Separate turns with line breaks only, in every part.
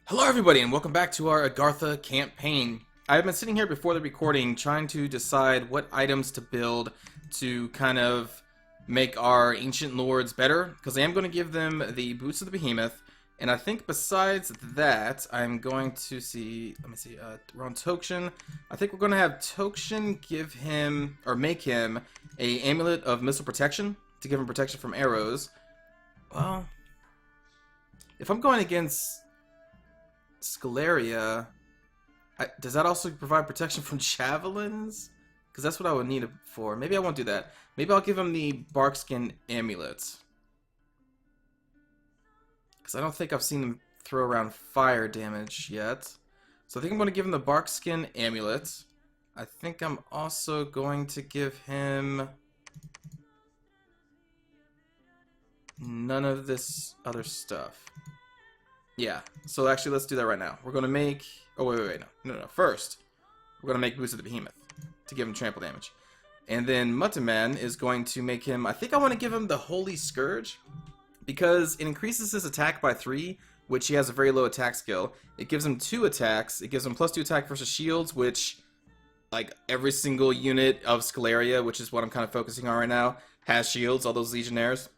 Hello everybody and welcome back to our Agartha campaign. I've been sitting here before the recording trying to decide what items to build to kind of make our ancient lords better, because I am going to give them the boots of the behemoth, and I think besides that I'm going to see, we're on tokshen. I think we're going to have tokshen give him, or make him, a amulet of missile protection to give him protection from arrows. Well, if I'm going against Scalaria, does that also provide protection from javelins? Because that's what I would need it for. Maybe I won't do that. Maybe I'll give him the barkskin amulet. Because I don't think I've seen him throw around fire damage yet. So I think I'm going to give him the barkskin amulet. I think I'm also going to give him none of this other stuff. Yeah, so actually let's do that right now. We're going to make... Oh, wait, no. First, we're going to make Boots of the Behemoth to give him trample damage. And then Mutterman is going to make him... I think I want to give him the Holy Scourge, because it increases his attack by 3, which he has a very low attack skill. It gives him 2 attacks. It gives him +2 attack versus shields, which, like, every single unit of Scalaria, which is what I'm kind of focusing on right now, has shields, all those Legionnaires.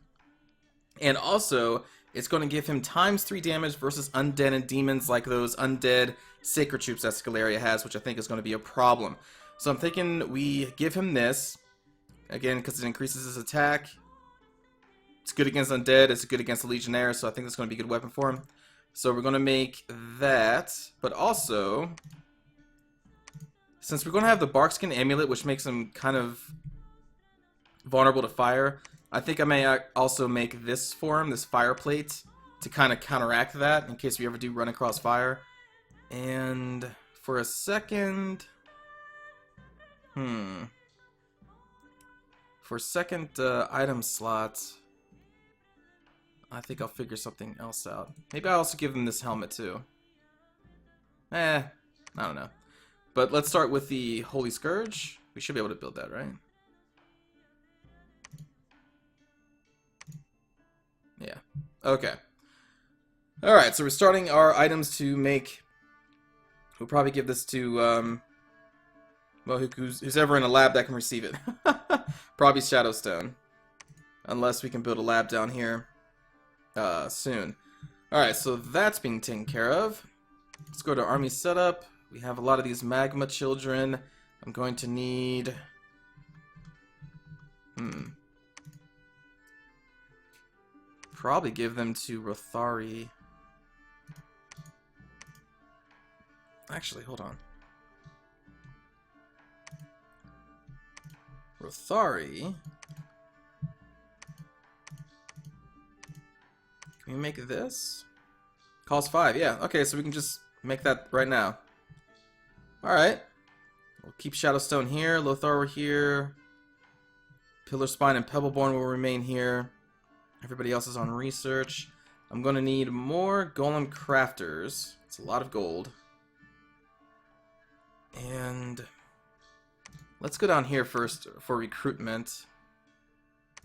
And also, it's going to give him ×3 damage versus undead and demons, like those undead sacred troops that Scalaria has, which I think is going to be a problem. So I'm thinking we give him this, again, because it increases his attack. It's good against undead, it's good against the Legionnaires, so I think that's going to be a good weapon for him. So we're going to make that, but also, since we're going to have the Barkskin Amulet, which makes him kind of vulnerable to fire, I think I may also make this for him, this fire plate, to kind of counteract that, in case we ever do run across fire. And for a second... For second item slot, I think I'll figure something else out. Maybe I'll also give them this helmet too. I don't know. But let's start with the Holy Scourge. We should be able to build that, right? Yeah. Okay. Alright, so we're starting our items to make... We'll probably give this to, well, who's ever in a lab that can receive it. Probably Shadowstone. Unless we can build a lab down here soon. Alright, so that's being taken care of. Let's go to army setup. We have a lot of these magma children. I'm going to need... Probably give them to Rothari. Actually, hold on. Rothari. Can we make this? Cost 5, yeah. Okay, so we can just make that right now. Alright. We'll keep Shadowstone here, Lothar here. Pillar Spine and Pebbleborn will remain here. Everybody else is on research. I'm going to need more golem crafters. It's a lot of gold. And let's go down here first for recruitment.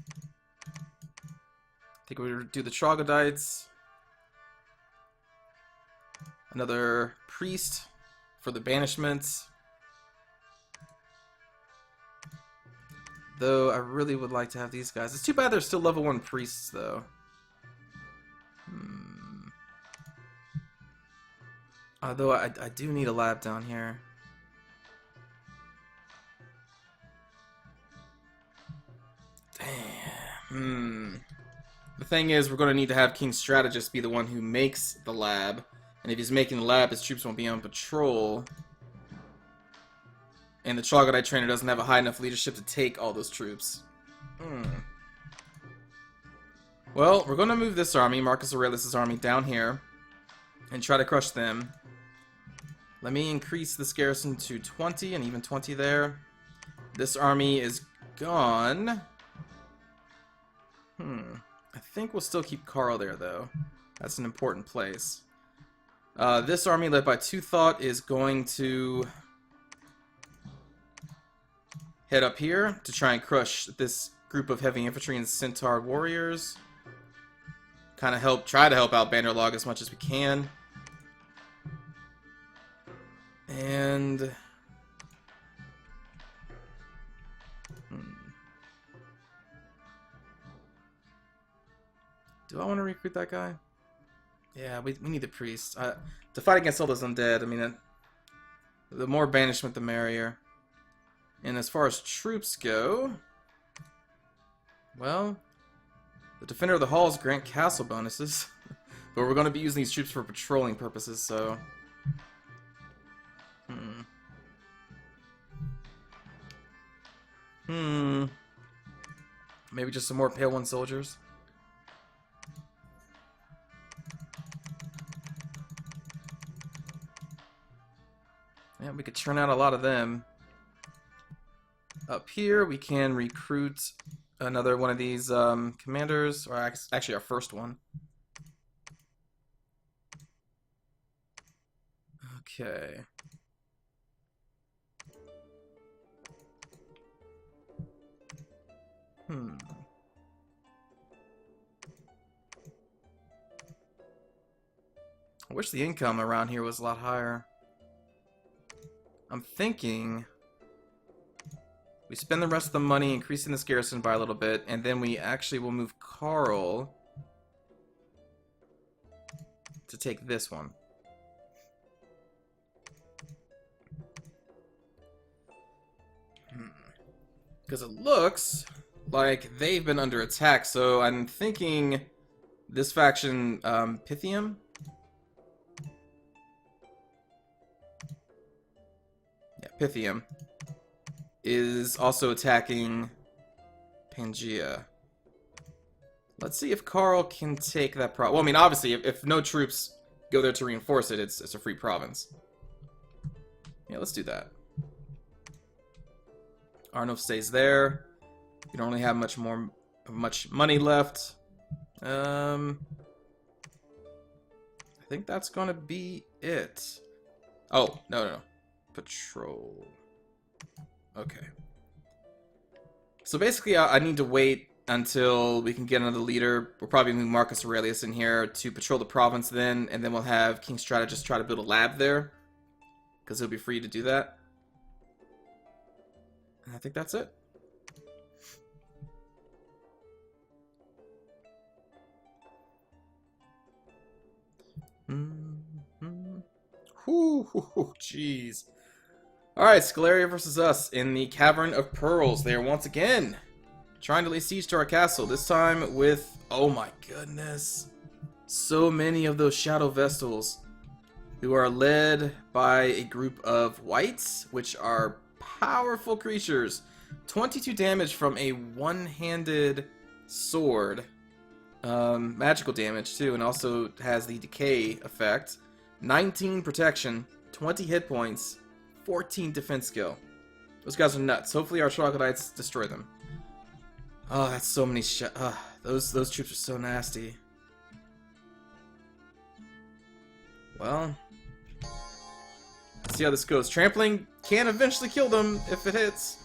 I think we'll do the troglodytes. Another priest for the banishments. Though I really would like to have these guys. It's too bad they're still level 1 priests, though. Although I do need a lab down here. Damn. The thing is, we're going to need to have King Strategist be the one who makes the lab. And if he's making the lab, his troops won't be on patrol. And the Troglodyte Trainer doesn't have a high enough leadership to take all those troops. Well, we're going to move this army, Marcus Aurelius' army, down here. And try to crush them. Let me increase this garrison to 20, and even 20 there. This army is gone. I think we'll still keep Carl there, though. That's an important place. This army, led by Two Thought, is going to head up here to try and crush this group of heavy infantry and centaur warriors. Kind of try to help out Bannerlog as much as we can. And... Do I want to recruit that guy? Yeah, we need the priest. To fight against all those undead, I mean, the more banishment, the merrier. And as far as troops go... Well... The Defender of the Halls grant castle bonuses. But we're going to be using these troops for patrolling purposes, so... Maybe just some more Pale One soldiers. Yeah, we could churn out a lot of them. Up here, we can recruit another one of these commanders, or actually our first one. Okay. I wish the income around here was a lot higher. I'm thinking we spend the rest of the money increasing this garrison by a little bit, and then we actually will move Carl to take this one. Because it looks like they've been under attack, so I'm thinking this faction, Pythium? Yeah, Pythium is also attacking Pangea. Let's see if Carl can take that well, I mean, obviously, if no troops go there to reinforce it, it's a free province. Yeah, let's do that. Arnulf stays there. We don't really have much money left. I think that's gonna be it. Oh, no. Patrol. Okay. So basically, I need to wait until we can get another leader. We'll probably move Marcus Aurelius in here to patrol the province then, and then we'll have King Strategist try to build a lab there, because he'll be free to do that. And I think that's it. Jeez. Alright, Scalaria versus us in the Cavern of Pearls. They are once again trying to lay siege to our castle. This time with, oh my goodness, so many of those Shadow Vestals who are led by a group of wights, which are powerful creatures. 22 damage from a one-handed sword. Magical damage too, and also has the decay effect. 19 protection, 20 hit points, 14 defense skill. Those guys are nuts. Hopefully our troglodytes destroy them. Oh, that's so many those troops are so nasty. Well, let's see how this goes. Trampling can eventually kill them if it hits.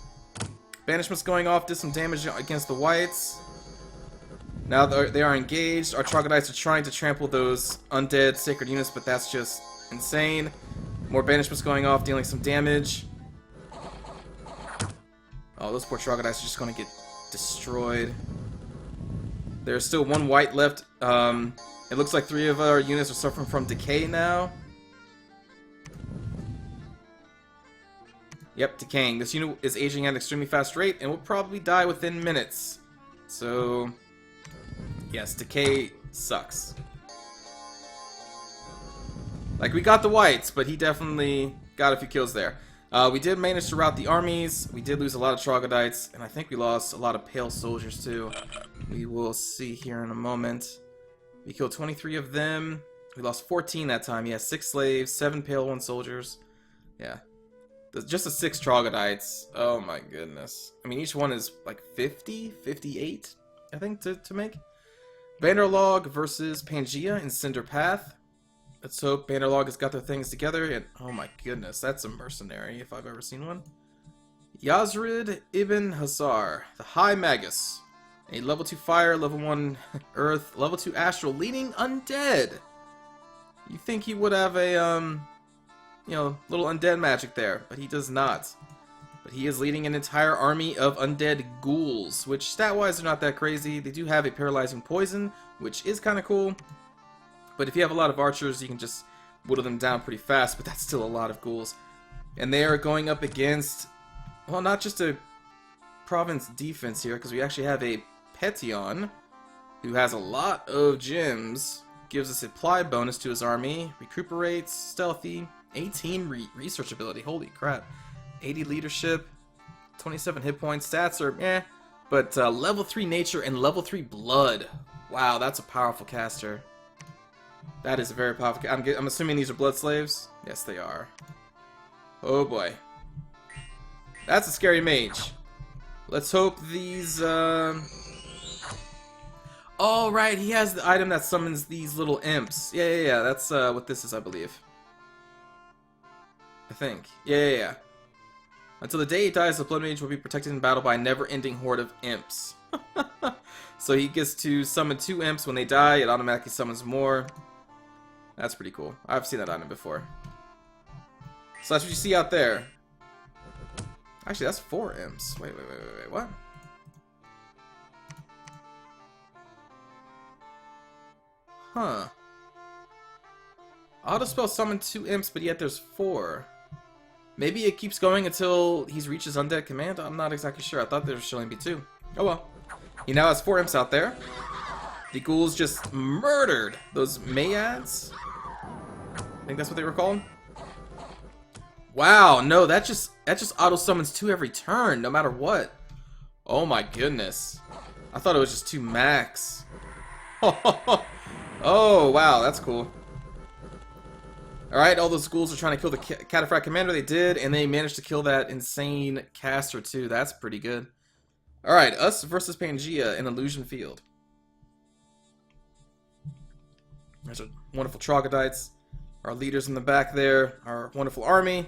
Banishment's going off, did some damage against the wights. Now they are engaged. Our troglodytes are trying to trample those undead sacred units, but that's just insane. More banishments going off, dealing some damage. Oh, those poor troglodytes are just going to get destroyed. There's still one wight left. It looks like 3 of our units are suffering from decay now. Yep, decaying. This unit is aging at an extremely fast rate and will probably die within minutes. So, yes, decay sucks. Like, we got the wights, but he definitely got a few kills there. We did manage to rout the armies. We did lose a lot of troglodytes, and I think we lost a lot of pale soldiers too. We will see here in a moment. We killed 23 of them. We lost 14 that time. Yeah, 6 slaves, 7 pale one soldiers. Yeah. Just the 6 troglodytes. Oh my goodness. I mean, each one is like 50, 58, I think, to make. Bannerlog versus Pangea in Cinder Path. Let's hope Bannerlog has got their things together. And oh my goodness, that's a mercenary if I've ever seen one. Yazrid Ibn Hazar, the High Magus. A level 2 fire, level 1 earth, level 2 astral, leading undead. You think he would have a you know, little undead magic there, but he does not. But he is leading an entire army of undead ghouls, which stat-wise are not that crazy. They do have a paralyzing poison, which is kind of cool. But if you have a lot of archers, you can just whittle them down pretty fast, but that's still a lot of ghouls. And they are going up against, well, not just a province defense here, because we actually have a Petion, who has a lot of gems, gives us a ply bonus to his army, recuperates, stealthy, 18 research ability, holy crap. 80 leadership, 27 hit points, stats are eh, but level 3 nature and level 3 blood. Wow, that's a powerful caster. That is a very powerful I'm assuming these are blood slaves? Yes, they are. Oh boy. That's a scary mage. Let's hope these, Oh, right, he has the item that summons these little imps. Yeah, that's what this is, I believe. I think. Yeah. Until the day he dies, the Blood Mage will be protected in battle by a never-ending horde of imps. So he gets to summon 2 imps. When they die, it automatically summons more. That's pretty cool. I've seen that item before. So that's what you see out there. Actually, that's 4 imps. Wait, what? Huh. Autospell summon 2 imps, but yet there's 4. Maybe it keeps going until he's reaches undead command? I'm not exactly sure. I thought there should only be 2. Oh well. He now has 4 imps out there. The ghouls just murdered those Maeads. I think that's what they were called. Wow, no, that just auto summons 2 every turn, no matter what. Oh my goodness. I thought it was just 2 max. Oh wow, that's cool. Alright, all those ghouls are trying to kill the Cataphract Commander. They did, and they managed to kill that insane caster too. That's pretty good. Alright, us versus Pangea in Illusion Field. There's our wonderful troglodytes. Our leaders in the back there. Our wonderful army.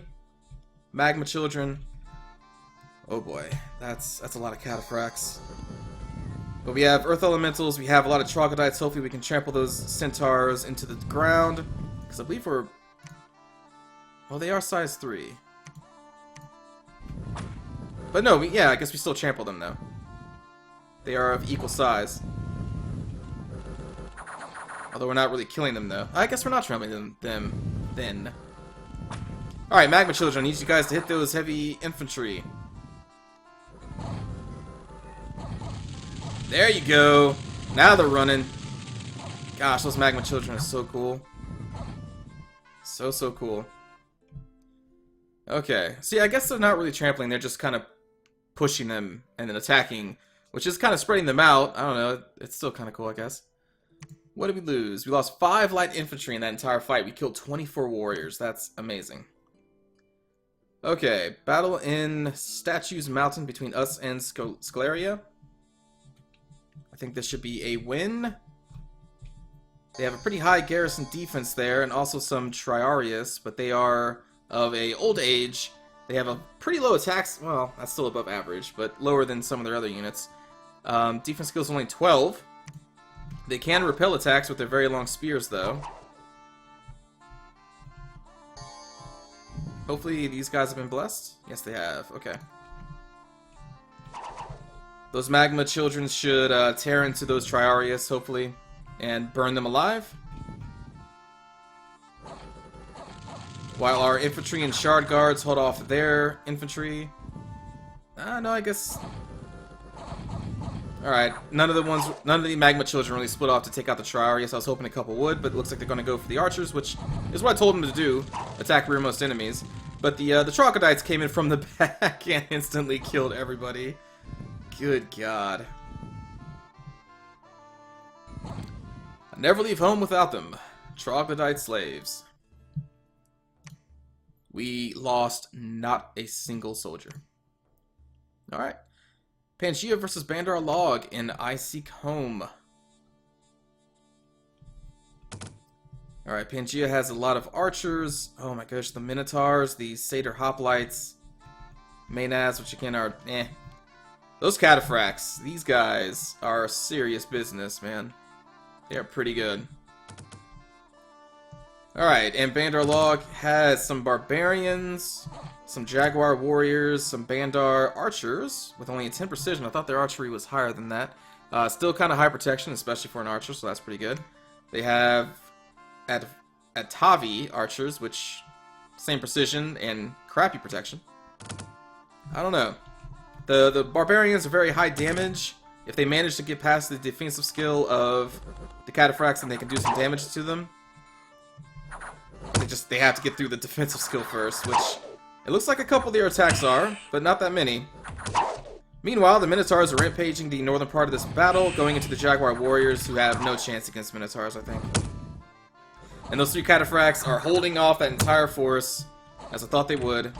Magma Children. Oh boy, that's a lot of Cataphracts. But we have Earth Elementals. We have a lot of troglodytes. Hopefully we can trample those centaurs into the ground. Because I believe we're... well, they are size 3. But no, yeah, I guess we still trample them, though. They are of equal size. Although we're not really killing them, though. I guess we're not trampling them then. Alright, Magma Children, I need you guys to hit those heavy infantry. There you go. Now they're running. Gosh, those Magma Children are so cool. So cool. Okay. See, I guess they're not really trampling. They're just kind of pushing them and then attacking, which is kind of spreading them out. I don't know. It's still kind of cool, I guess. What did we lose? We lost 5 light infantry in that entire fight. We killed 24 warriors. That's amazing. Okay. Battle in Statues Mountain between us and Scleria. I think this should be a win. They have a pretty high garrison defense there, and also some Triarius, but they are of a old age. They have a pretty low attacks. Well, that's still above average, but lower than some of their other units. Defense skills only 12. They can repel attacks with their very long spears, though. Hopefully these guys have been blessed. Yes, they have. Okay. Those Magma Children should tear into those Triarius, hopefully, and burn them alive. While our infantry and shard guards hold off their infantry. No, I guess... Alright, none of the Magma Children really split off to take out the Triarius. I was hoping a couple would, but it looks like they're going to go for the archers, which is what I told them to do. Attack rearmost enemies. But the Troglodytes came in from the back and instantly killed everybody. Good God. I never leave home without them. Troglodyte slaves. We lost not a single soldier. Alright. Pangea versus Bandar Log in I Seek Home. Alright, Pangea has a lot of archers. Oh my gosh, the Minotaurs, the Satyr Hoplites, Maenads, which again are eh. Those Cataphracts, these guys are serious business, man. They are pretty good. Alright, and Bandar Log has some Barbarians, some Jaguar Warriors, some Bandar Archers, with only a 10 precision. I thought their archery was higher than that. Still kind of high protection, especially for an archer, so that's pretty good. They have Atavi Archers, which, same precision and crappy protection. I don't know. The Barbarians are very high damage. If they manage to get past the defensive skill of the Cataphracts, then they can do some damage to them. They have to get through the defensive skill first, which it looks like a couple of their attacks are, but not that many. Meanwhile, the Minotaurs are rampaging the northern part of this battle, going into the Jaguar Warriors, who have no chance against Minotaurs, I think. And those three Cataphracts are holding off that entire force, as I thought they would.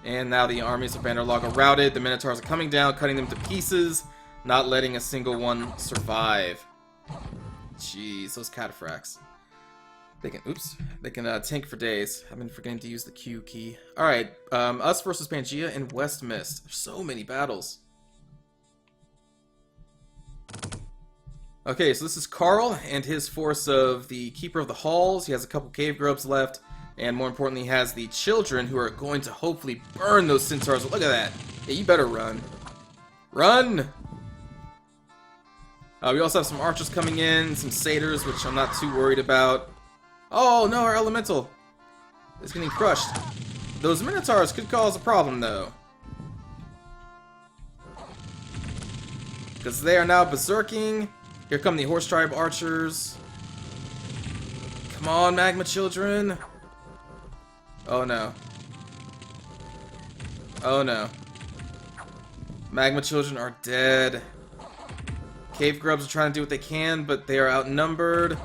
And now the armies of Bandar Log are routed. The Minotaurs are coming down, cutting them to pieces, not letting a single one survive. Jeez, those Cataphracts. They can tank for days. I've been forgetting to use the Q key. Alright, us versus Pangea and West Mist. There's so many battles. Okay, so this is Carl and his force of the Keeper of the Halls. He has a couple cave grubs left, and more importantly, he has the children who are going to hopefully burn those centaurs. Look at that. Yeah, you better run. Run! We also have some archers coming in, some satyrs, which I'm not too worried about. Oh no, our elemental is getting crushed. Those minotaurs could cause a problem though, because they are now berserking. Here come the horse tribe archers. Come on, magma children. Oh no. Oh no. Magma children are dead. Cave grubs are trying to do what they can, but they are outnumbered.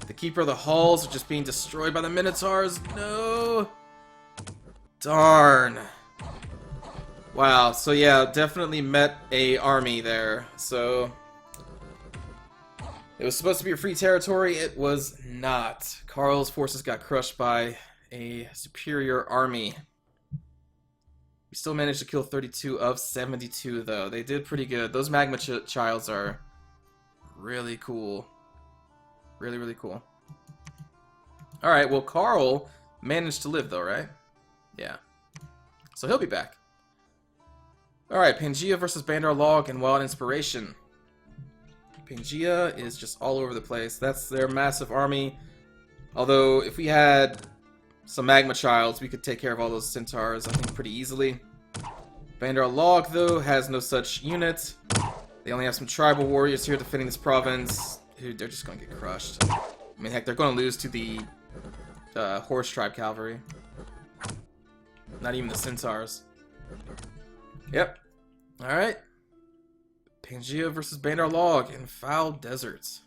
The Keeper of the Halls are just being destroyed by the Minotaurs. No! Darn. Wow, so yeah, definitely met a army there. So it was supposed to be a free territory. It was not. Carl's forces got crushed by a superior army. We still managed to kill 32 of 72, though. They did pretty good. Those magma childs are really cool. Really, really cool. Alright, well, Carl managed to live, though, right? Yeah. So he'll be back. Alright, Pangea versus Bandar Log and Wild Inspiration. Pangea is just all over the place. That's their massive army. Although, if we had some magma childs, we could take care of all those centaurs, I think, pretty easily. Bandar Log, though, has no such unit. They only have some tribal warriors here defending this province. Dude, they're just going to get crushed. I mean, heck, they're going to lose to the horse tribe cavalry. Not even the centaurs. Yep. Alright. Pangea versus Bandar Log in Foul Deserts.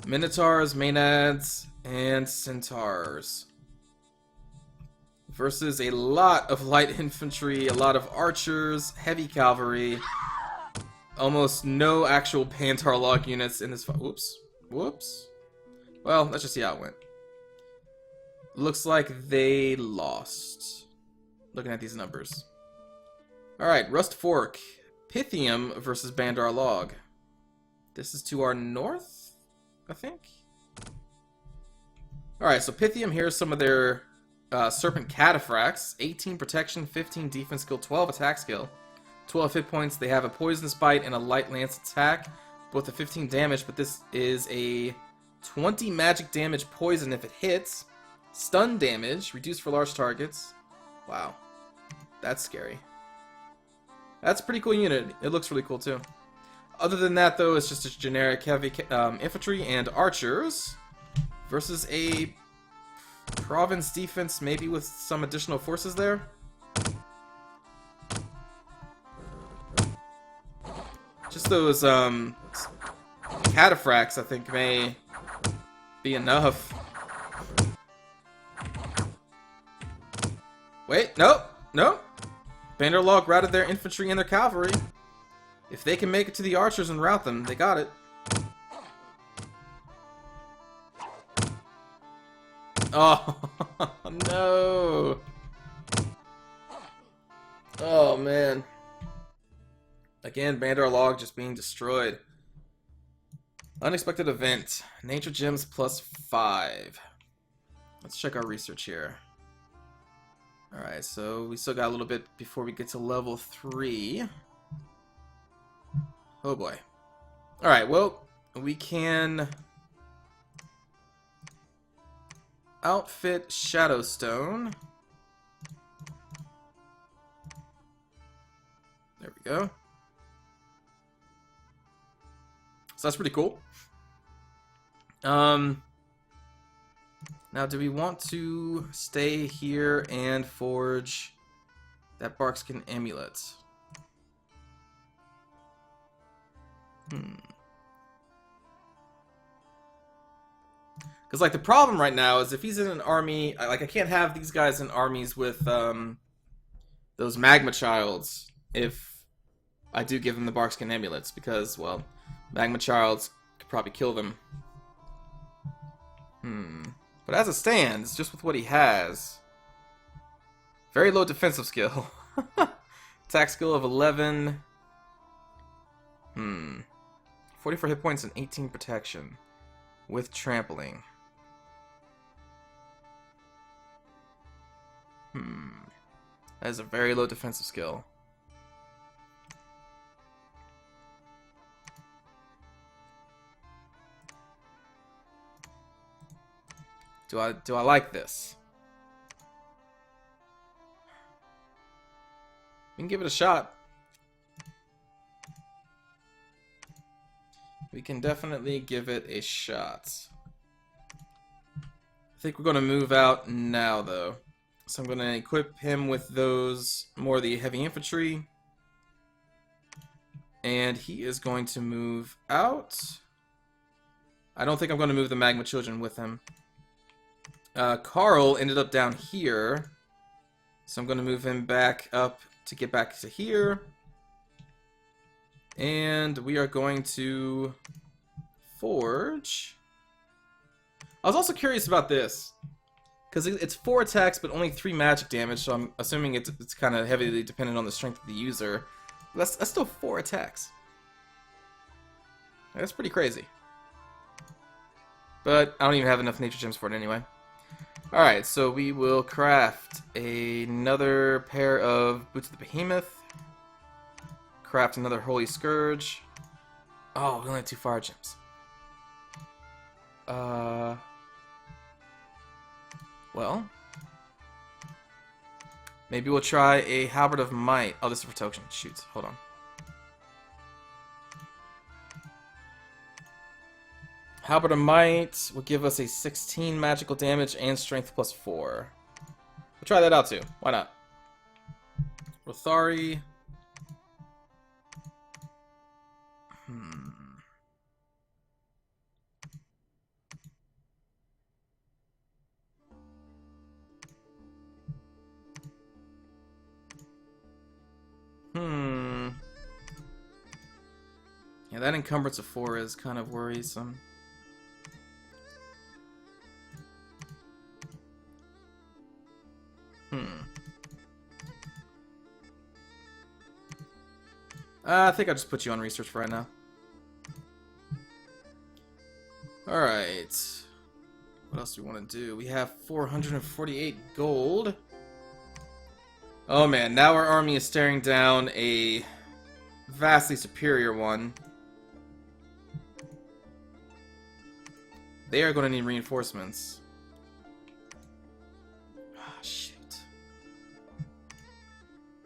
Minotaurs, Maenads, and Centaurs. Versus a lot of light infantry, a lot of archers, heavy cavalry. Almost no actual Bandar Log units in this fight. Whoops. Whoops. Well, let's just see how it went. Looks like they lost. Looking at these numbers. Alright, Rust Fork. Pythium versus Bandar Log. This is to our north, I think? Alright, so Pythium, here's some of their Serpent Cataphracts. 18 protection, 15 defense skill, 12 attack skill. 12 hit points. They have a poisonous bite and a light lance attack, both at 15 damage, but this is a 20 magic damage poison if it hits. Stun damage, reduced for large targets. Wow. That's scary. That's a pretty cool unit. It looks really cool too. Other than that, though, it's just a generic heavy infantry and archers versus a province defense, maybe with some additional forces there. Just those cataphracts, I think, may be enough. Wait, nope, nope. Bandar Log routed their infantry and their cavalry. If they can make it to the archers and rout them, they got it. Oh, no. Oh, man. Again, Bandar Log just being destroyed. Unexpected event. Nature gems +5. Let's check our research here. Alright, so we still got a little bit before we get to level 3. Oh boy. Alright, well, we can outfit Shadowstone. There we go. So that's pretty cool. Now, do we want to stay here and forge that Barkskin amulet? Because, like, the problem right now is if he's in an army, I can't have these guys in armies with those magma childs if I do give them the Barkskin amulets, because, well, magma childs could probably kill them. But as it stands, just with what he has, very low defensive skill. Attack skill of 11. 44 hit points and 18 protection with trampling. That is a very low defensive skill. Do I like this? We can give it a shot. We can definitely give it a shot. I think we're going to move out now, though. So I'm going to equip him with those, more of the heavy infantry. And he is going to move out. I don't think I'm going to move the Magma Children with him. Carl ended up down here. So I'm going to move him back up to get back to here. And we are going to forge. I was also curious about this, because it's 4 attacks but only 3 magic damage, so I'm assuming it's kind of heavily dependent on the strength of the user. But that's still 4 attacks. That's pretty crazy. But I don't even have enough nature gems for it anyway. Alright, so we will craft another pair of Boots of the Behemoth. Craft another Holy Scourge. Oh, we only have 2 fire gems. Well, maybe we'll try a Halberd of Might. Oh, this is for tokshen. Shoot, hold on. Halberd of Might will give us a 16 magical damage and strength +4. We'll try that out too. Why not? Rothari. Yeah, that encumbrance of 4 is kind of worrisome. I think I'll just put you on research for right now. Alright. What else do we want to do? We have 448 gold. Oh man, now our army is staring down a vastly superior one. They are going to need reinforcements. Ah, shit.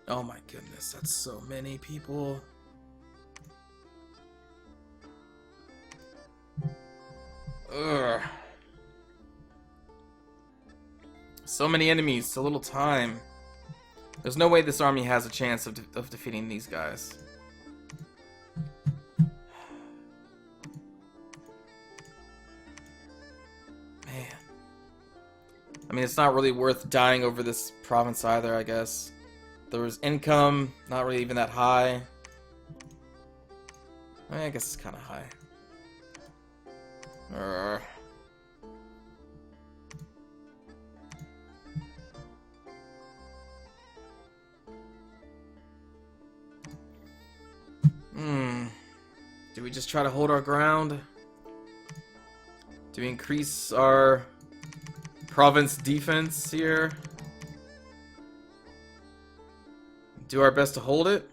Oh my goodness, that's so many people. Ugh. So many enemies, so little time. There's no way this army has a chance of defeating these guys. Man. I mean, it's not really worth dying over this province either, I guess. There was income, not really even that high. I guess it's kind of high. Do we just try to hold our ground? Do we increase our province defense here? Do our best to hold it?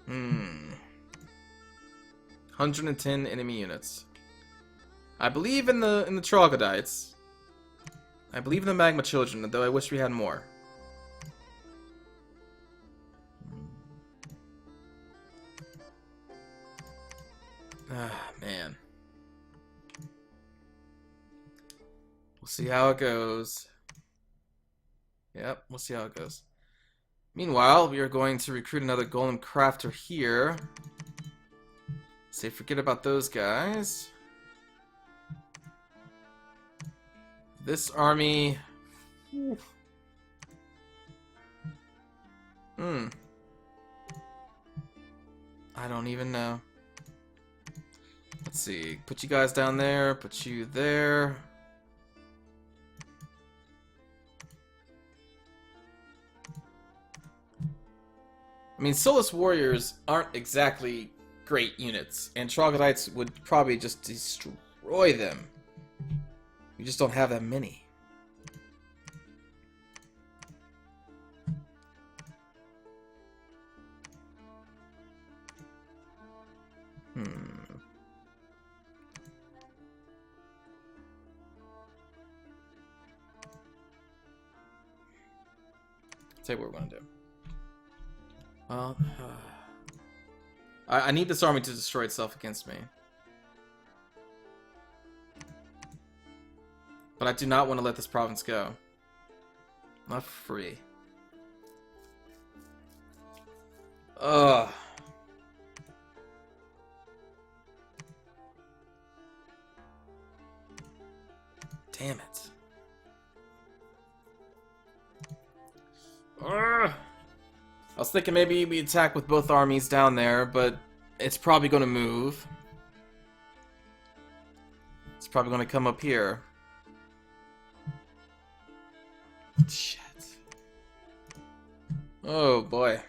Hmm. 110 enemy units. I believe in the troglodytes. I believe in the magma children, though I wish we had more. Ah, man. We'll see how it goes. Yep, we'll see how it goes. Meanwhile, we are going to recruit another golem crafter here. Say, forget about those guys. This army... I don't even know. Let's see. Put you guys down there. Put you there. I mean, Soulless Warriors aren't exactly great units, and Troglodytes would probably just destroy them. You just don't have that many. Tell you what we're gonna do. Well, I need this army to destroy itself against me. But I do not want to let this province go. Not free. Ugh. Damn it. Ugh. I was thinking maybe we attack with both armies down there, but it's probably going to move. It's probably going to come up here. Shit. Oh boy.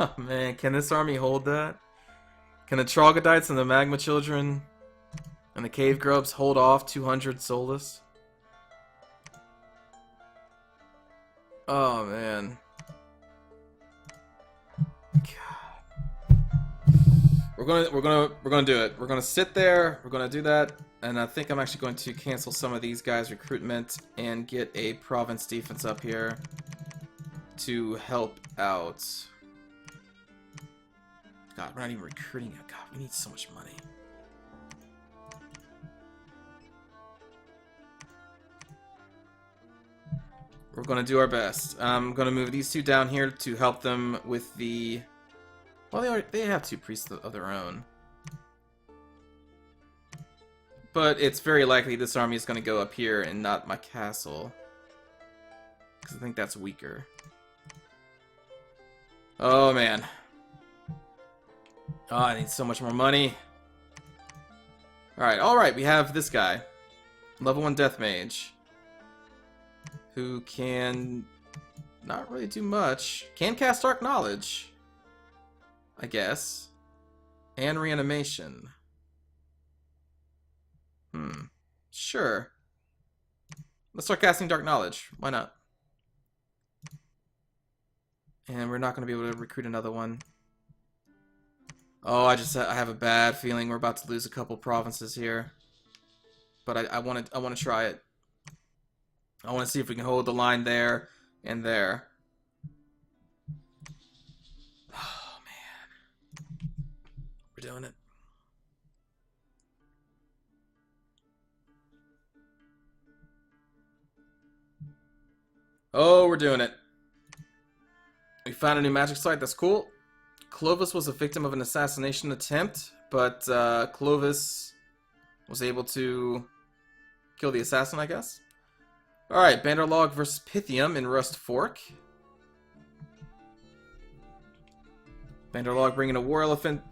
Oh man, can this army hold that? Can the Troglodytes and the Magma Children and the Cave Grubs hold off 200 Soulless? Oh man. God. We're gonna do it. We're gonna sit there, we're gonna do that, and I think I'm actually going to cancel some of these guys' recruitment and get a province defense up here to help out. God, we're not even recruiting it. God, we need so much money. We're gonna do our best. I'm gonna move these two down here to help them with the... Well, they have two priests of their own. But it's very likely this army is gonna go up here and not my castle. Because I think that's weaker. Oh, man. Oh, I need so much more money. Alright, we have this guy. Level 1 Death Mage. Who can not really do much. Can cast Dark Knowledge, I guess. And Reanimation. Sure. Let's start casting Dark Knowledge. Why not? And we're not going to be able to recruit another one. Oh, I have a bad feeling we're about to lose a couple provinces here. But I want to try it. I want to see if we can hold the line there and there. Oh man. We're doing it. Oh, we're doing it. We found a new magic site. That's cool. Clovis was a victim of an assassination attempt, but Clovis was able to kill the assassin, I guess. Alright, Banderlog versus Pythium in Rust Fork. Banderlog bringing a War Elephant.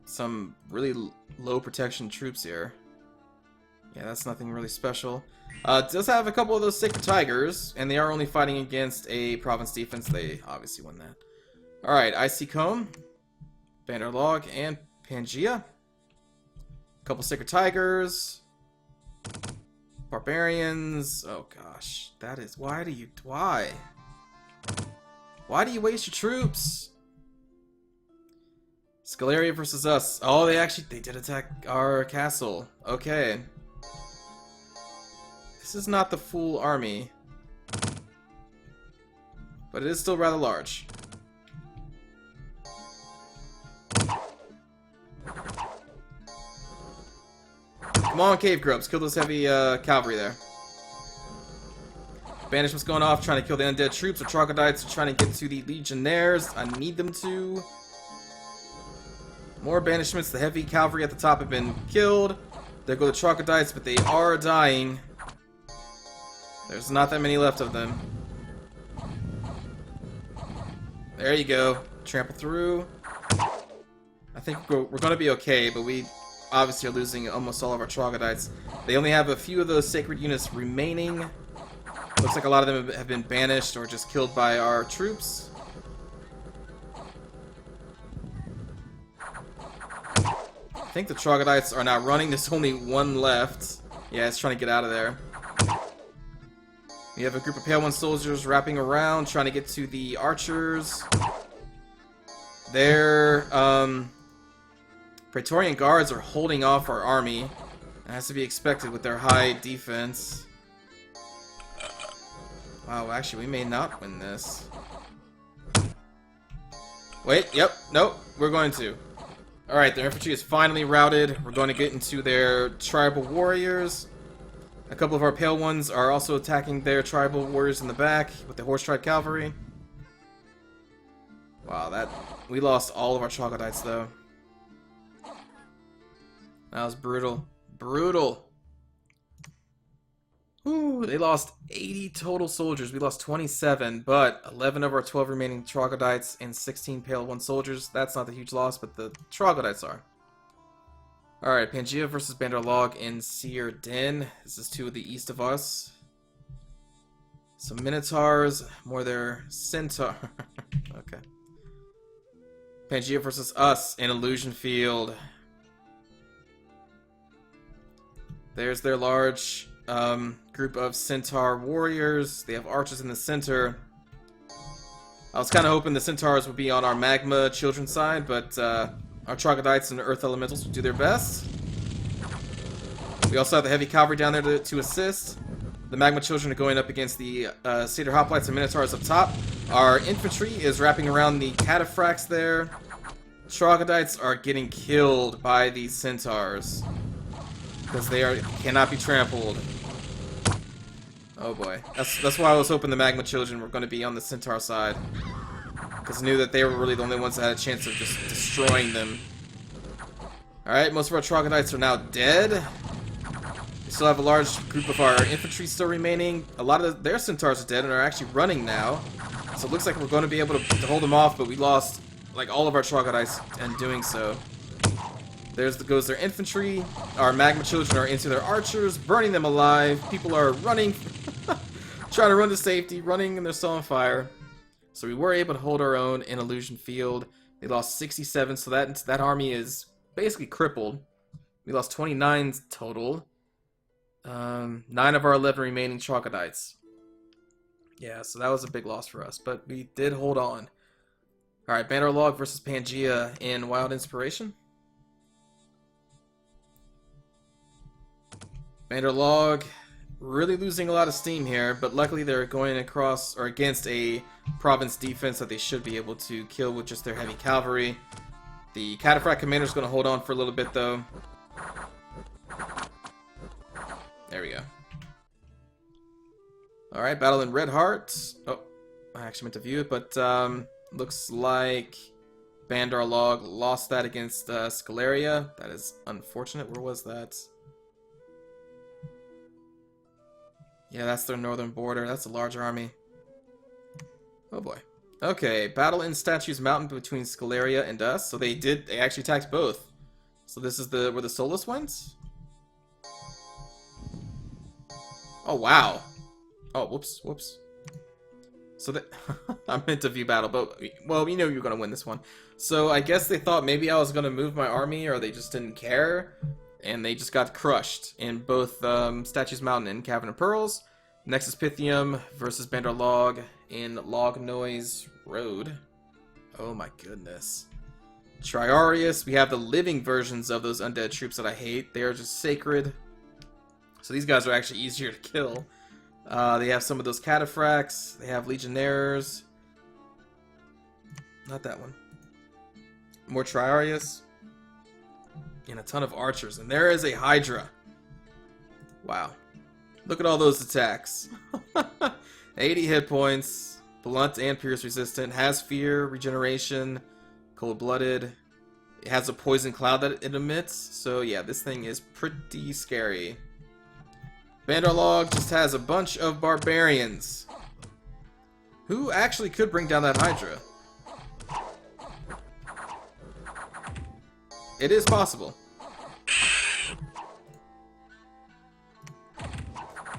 Some really low protection troops here. Yeah, that's nothing really special. It does have a couple of those Sacred Tigers, and they are only fighting against a Province defense. They obviously won that. Alright, Icy Comb, Banderlog, and Pangea. A couple Sacred Tigers. Barbarians. Oh gosh. That is... Why? Why do you waste your troops? Scaleria versus us. Oh, they did attack our castle. Okay. This is not the full army. But it is still rather large. Come on, Cave Grubs. Kill those heavy cavalry there. Banishment's going off, trying to kill the undead troops. The Troglodytes are trying to get to the Legionnaires. I need them to. More banishments. The heavy cavalry at the top have been killed. There go the Troglodytes, but they are dying. There's not that many left of them. There you go. Trample through. I think we're going to be okay, but we obviously are losing almost all of our Troglodytes. They only have a few of those sacred units remaining. Looks like a lot of them have been banished or just killed by our troops. I think the Troglodytes are now running. There's only one left. Yeah, it's trying to get out of there. We have a group of Pale One soldiers wrapping around, trying to get to the archers. Their Praetorian guards are holding off our army. It has to be expected with their high defense. Wow, actually, we may not win this. Wait, yep, nope, we're going to. Alright, their infantry is finally routed. We're going to get into their tribal warriors. A couple of our Pale Ones are also attacking their tribal warriors in the back with the Horse-Tribe Cavalry. Wow, we lost all of our Troglodytes, though. That was brutal. Brutal! Ooh, they lost 80 total soldiers. We lost 27, but 11 of our 12 remaining Troglodytes and 16 Pale One soldiers. That's not a huge loss, but the Troglodytes are. Alright, Pangea versus Banderlog in Seer Den. This is to the east of us. Some Minotaurs, more their Centaur. Okay. Pangea versus us in Illusion Field. There's their large group of Centaur warriors. They have archers in the center. I was kind of hoping the Centaurs would be on our Magma Children side, but our Troglodytes and Earth Elementals will do their best. We also have the Heavy Cavalry down there to assist. The Magma Children are going up against the Satyr Hoplites and Minotaurs up top. Our infantry is wrapping around the Cataphracts there. Troglodytes are getting killed by these Centaurs because they cannot be trampled. Oh boy. That's why I was hoping the Magma Children were going to be on the Centaur side. Because I knew that they were really the only ones that had a chance of just destroying them. Alright, most of our Troglodytes are now dead. We still have a large group of our infantry still remaining. A lot of their Centaurs are dead and are actually running now. So it looks like we're going to be able to hold them off, but we lost like all of our Troglodytes in doing so. Goes their infantry. Our Magma Children are into their archers, burning them alive. People are running, trying to run to safety, running and they're still on fire. So we were able to hold our own in Illusion Field. They lost 67, so that army is basically crippled. We lost 29 total. 9 of our 11 remaining Troglodytes. Yeah, so that was a big loss for us, but we did hold on. Alright, Banderlog versus Pangea in Wild Inspiration. Banderlog really losing a lot of steam here, but luckily they're going across or against a province defense that they should be able to kill with just their heavy cavalry. The Cataphract commander is going to hold on for a little bit though. There we go. Alright, battle in Red Heart. Oh, I actually meant to view it, but looks like Banderlog lost that against Scaleria. That is unfortunate. Where was that? Yeah, that's their northern border. That's a large army. Oh boy. Okay, battle in Statues Mountain between Scaleria and us. So they actually attacked both. So this is where the Solus went? Oh wow. Oh, whoops. So that I meant to view battle, but well, we know you're gonna win this one. So I guess they thought maybe I was gonna move my army, or they just didn't care, and they just got crushed in both Statues Mountain and Cavern of Pearls. Next is Pythium versus Bandar Log in Log Noise Road. Oh my goodness. Triarius, we have the living versions of those undead troops that I hate. They are just sacred. So these guys are actually easier to kill. They have some of those cataphracts. They have legionnaires. Not that one. More Triarius. And a ton of archers. And there is a Hydra. Wow. Look at all those attacks. 80 hit points. Blunt and pierce resistant. Has fear, regeneration, cold-blooded. It has a poison cloud that it emits. So yeah, this thing is pretty scary. Bandarlog just has a bunch of barbarians. Who actually could bring down that Hydra? It is possible.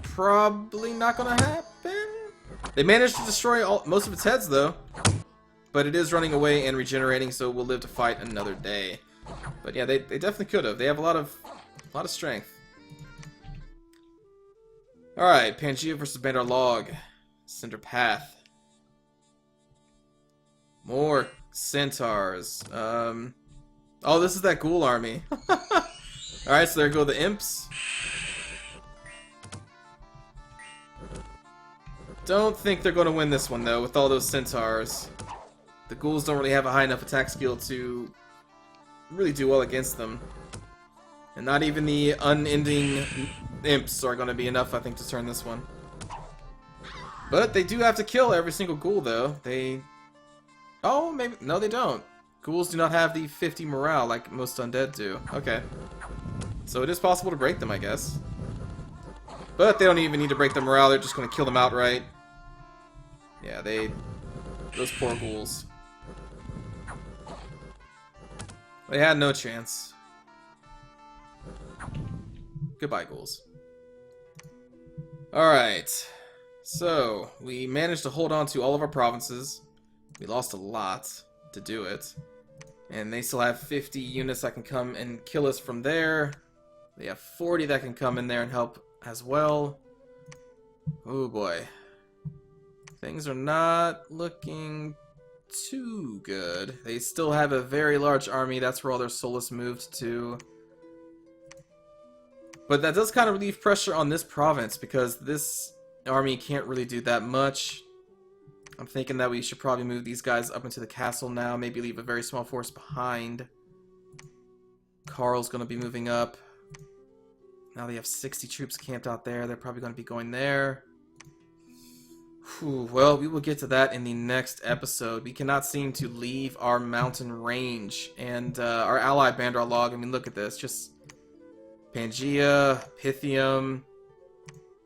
Probably not gonna happen. They managed to destroy most of its heads though. But it is running away and regenerating, so we'll live to fight another day. But yeah, they definitely could have. They have a lot of strength. Alright, Pangea versus Bandar Log. Cinder Path. More centaurs. Oh, this is that ghoul army. Alright, so there go the imps. Don't think they're going to win this one, though, with all those centaurs. The ghouls don't really have a high enough attack skill to really do well against them. And not even the unending imps are going to be enough, I think, to turn this one. But they do have to kill every single ghoul, though. Oh, maybe... No, they don't. Ghouls do not have the 50 morale like most undead do. Okay. So it is possible to break them, I guess. But they don't even need to break the morale, they're just going to kill them outright. Yeah, those poor ghouls. They had no chance. Goodbye, ghouls. Alright. So, we managed to hold on to all of our provinces. We lost a lot to do it. And they still have 50 units that can come and kill us from there. They have 40 that can come in there and help as well. Oh boy. Things are not looking too good. They still have a very large army. That's where all their Solus moved to. But that does kind of relieve pressure on this province, because this army can't really do that much. I'm thinking that we should probably move these guys up into the castle now. Maybe leave a very small force behind. Carl's going to be moving up. Now they have 60 troops camped out there. They're probably going to be going there. Whew, well, we will get to that in the next episode. We cannot seem to leave our mountain range. And our ally Bandar Log, I mean, look at this. Just Pangea, Pythium.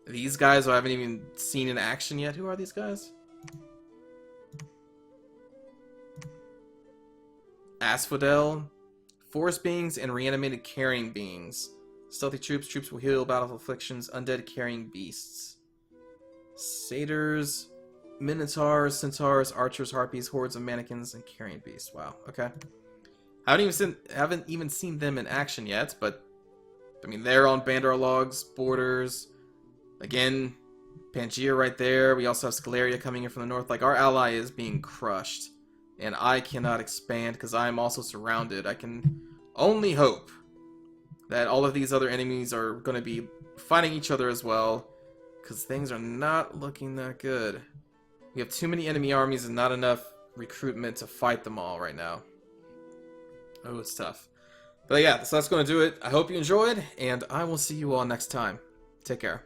These guys who I haven't even seen in action yet. Who are these guys? Asphodel. Forest beings and reanimated carrying beings. Stealthy troops will heal battle afflictions, undead carrying beasts. Satyrs, minotaurs, centaurs, archers, harpies, hordes of mannequins, and carrying beasts. Wow, okay. Haven't even seen them in action yet, but I mean, they're on Bandar Log's borders. Again, Pangea right there. We also have Scaleria coming in from the north. Like, our ally is being crushed, and I cannot expand because I am also surrounded. I can only hope that all of these other enemies are going to be fighting each other as well, because things are not looking that good. We have too many enemy armies and not enough recruitment to fight them all right now. Oh, it's tough. But yeah, so that's going to do it. I hope you enjoyed, and I will see you all next time. Take care.